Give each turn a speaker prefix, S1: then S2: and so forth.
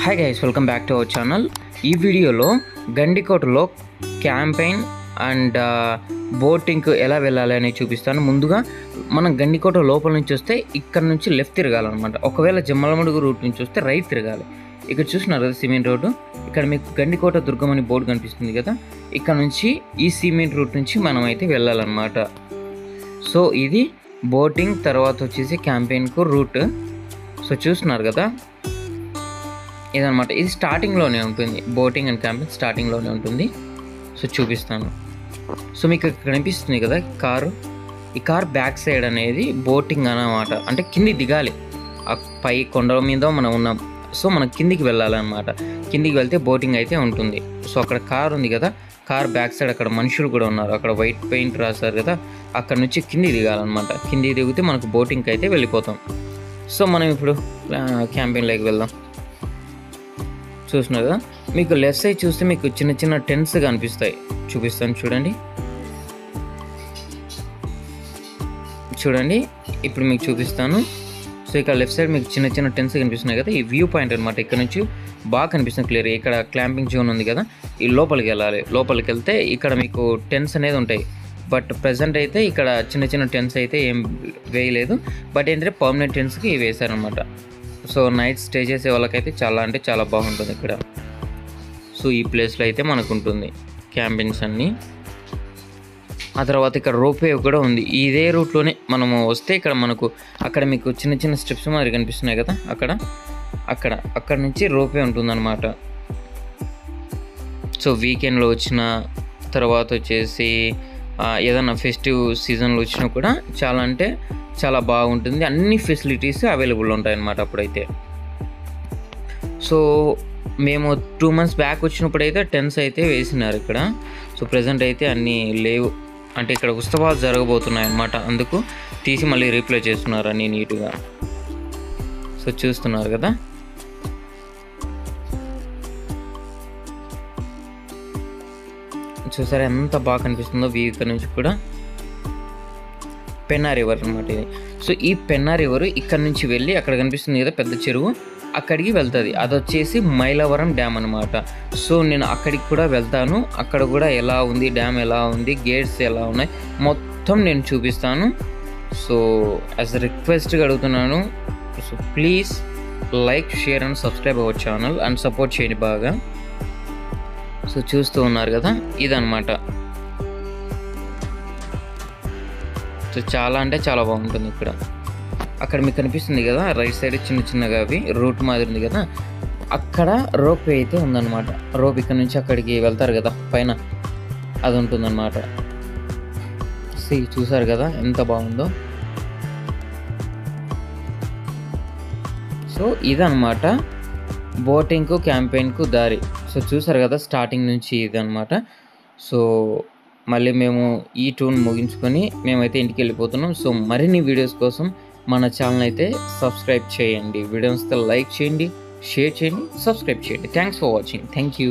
S1: Hi guys, welcome back to our channel. ఈ వీడియోలో గండికోటలో campaign and బోటింగ్కు ఎలా వెళ్ళాలి అని చూపిస్తాను. ముందుగా మనం గండికోట లోపల నుంచి వస్తే ఇక్కడ నుంచి లెఫ్ట్ తిరగాలన్నమాట. ఒకవేళ జమ్మలమడుగు రూట్ నుంచి వస్తే రైట్ తిరగాలి. ఇక్కడ చూస్తున్నారు కదా సిమెంట్ రోడ్డు, ఇక్కడ మీకు గండికోట దుర్గం అని బోర్డు కనిపిస్తుంది కదా, ఇక్కడ నుంచి ఈ సిమెంట్ రూట్ నుంచి మనం అయితే వెళ్ళాలన్నమాట. సో ఇది బోటింగ్ తర్వాత వచ్చేసి క్యాంపెయిన్కు రూట్. సో చూస్తున్నారు కదా ఇదనమాట. ఇది స్టార్టింగ్లోనే ఉంటుంది, బోటింగ్ అండ్ క్యాంపింగ్ స్టార్టింగ్లోనే ఉంటుంది. సో చూపిస్తాను. సో మీకు ఇక్కడ కనిపిస్తుంది కదా కారు, ఈ కార్ బ్యాక్ సైడ్ అనేది బోటింగ్ అన్నమాట. అంటే కింది దిగాలి, ఆ పై కొండ మీద మనం ఉన్నాం. సో మనం కిందికి వెళ్ళాలన్నమాట. కిందికి వెళ్తే బోటింగ్ అయితే ఉంటుంది. సో అక్కడ కార్ ఉంది కదా, కార్ బ్యాక్ సైడ్ అక్కడ మనుషులు కూడా ఉన్నారు, అక్కడ వైట్ పెయింట్ రాశారు కదా, అక్కడ నుంచి కింది దిగాలన్నమాట. కింది దిగితే మనకు బోటింగ్కి అయితే వెళ్ళిపోతాం. సో మనం ఇప్పుడు క్యాంపెయిన్లోకి వెళ్దాం. చూస్తున్నారు కదా, మీకు లెఫ్ట్ సైడ్ చూస్తే మీకు చిన్న చిన్న టెంట్స్ కనిపిస్తాయి. చూపిస్తాను చూడండి. చూడండి ఇప్పుడు మీకు చూపిస్తాను. సో ఇక్కడ లెఫ్ట్ సైడ్ మీకు చిన్న చిన్న టెంట్స్ కనిపిస్తున్నాయి కదా, ఈ వ్యూ పాయింట్ అనమాట. ఇక్కడ నుంచి బాగా కనిపిస్తుంది క్లియర్. ఇక్కడ క్లాంపింగ్ జోన్ ఉంది కదా, ఈ లోపలికి వెళ్ళాలి. లోపలికి వెళ్తే ఇక్కడ మీకు టెంట్స్ అనేది ఉంటాయి. బట్ ప్రజెంట్ అయితే ఇక్కడ చిన్న చిన్న టెంట్స్ అయితే ఏం వేయలేదు. బట్ ఏంటంటే పర్మనెంట్ టెంట్స్కి వేశారనమాట. సో నైట్ స్టే చేసే వాళ్ళకైతే చాలా అంటే చాలా బాగుంటుంది ఇక్కడ. సో ఈ ప్లేస్లో అయితే మనకు ఉంటుంది క్యాంపింగ్స్ అన్నీ. ఆ తర్వాత ఇక్కడ రోప్వే కూడా ఉంది. ఇదే రూట్లోనే మనము వస్తే ఇక్కడ మనకు అక్కడ మీకు చిన్న చిన్న స్టెప్స్ మరి కనిపిస్తున్నాయి కదా, అక్కడ నుంచి రోప్వే ఉంటుందన్నమాట. సో వీకెండ్లో వచ్చిన తర్వాత వచ్చేసి ఏదైనా ఫెస్టివ్ సీజన్లో వచ్చినా కూడా చాలా అంటే చాలా బాగుంటుంది. అన్ని ఫెసిలిటీస్ అవైలబుల్ ఉంటాయి అన్నమాట అప్పుడైతే. సో మేము 2 months బ్యాక్ వచ్చినప్పుడు అయితే టెంట్స్ అయితే వేసినారు ఇక్కడ. సో ప్రజెంట్ అయితే అన్నీ లేవు, అంటే ఇక్కడ ఉత్సవాలు జరగబోతున్నాయి అన్నమాట. అందుకు తీసి మళ్ళీ రీప్లే చేస్తున్నారు అన్నీ నీట్గా. సో చూస్తున్నారు కదా. చూసారా ఎంత బాగా కనిపిస్తుందో వ్యూ ఇక్కడ నుంచి కూడా. పెన్నా రివర్ అనమాట ఇది. సో ఈ పెన్నా రివర్ ఇక్కడ నుంచి వెళ్ళి అక్కడ కనిపిస్తుంది కదా పెద్ద చెరువు, అక్కడికి వెళ్తుంది. అది వచ్చేసి మైలవరం డ్యామ్ అనమాట. సో నేను అక్కడికి కూడా వెళ్తాను, అక్కడ కూడా ఎలా ఉంది డ్యామ్, ఎలా ఉంది, గేట్స్ ఎలా ఉన్నాయి, మొత్తం నేను చూపిస్తాను. సో యాజ్ రిక్వెస్ట్గా అడుగుతున్నాను, so please like, share and subscribe our channel and support చేయండి బాగా. సో చూస్తూ ఉన్నారు కదా ఇదనమాట. సో చాలా అంటే చాలా బాగుంటుంది ఇక్కడ. అక్కడ మీకు కనిపిస్తుంది కదా రైట్ సైడ్ చిన్న చిన్నగా అవి రూట్ మాదిరి ఉంది కదా, అక్కడ రోప్ వే అయితే ఉందన్నమాట. రోప్ ఇక్కడ నుంచి అక్కడికి వెళ్తారు కదా పైన, అది ఉంటుందన్నమాట. చూసారు కదా ఎంత బాగుందో. సో ఇదనమాట బోటింగ్కు క్యాంపెయిన్కు దారి. సో చూసారు కదా స్టార్టింగ్ నుంచి ఇదనమాట. సో మళ్ళీ మేము ఈ టూర్ని ముగించుకొని మేమైతే ఇంటికి వెళ్ళిపోతున్నాం. సో మరిన్ని వీడియోస్ కోసం మన ఛానల్ అయితే సబ్స్క్రైబ్ చేయండి. వీడియోస్తో లైక్ చేయండి, షేర్ చేయండి, సబ్స్క్రైబ్ చేయండి. Thanks for watching. Thank you.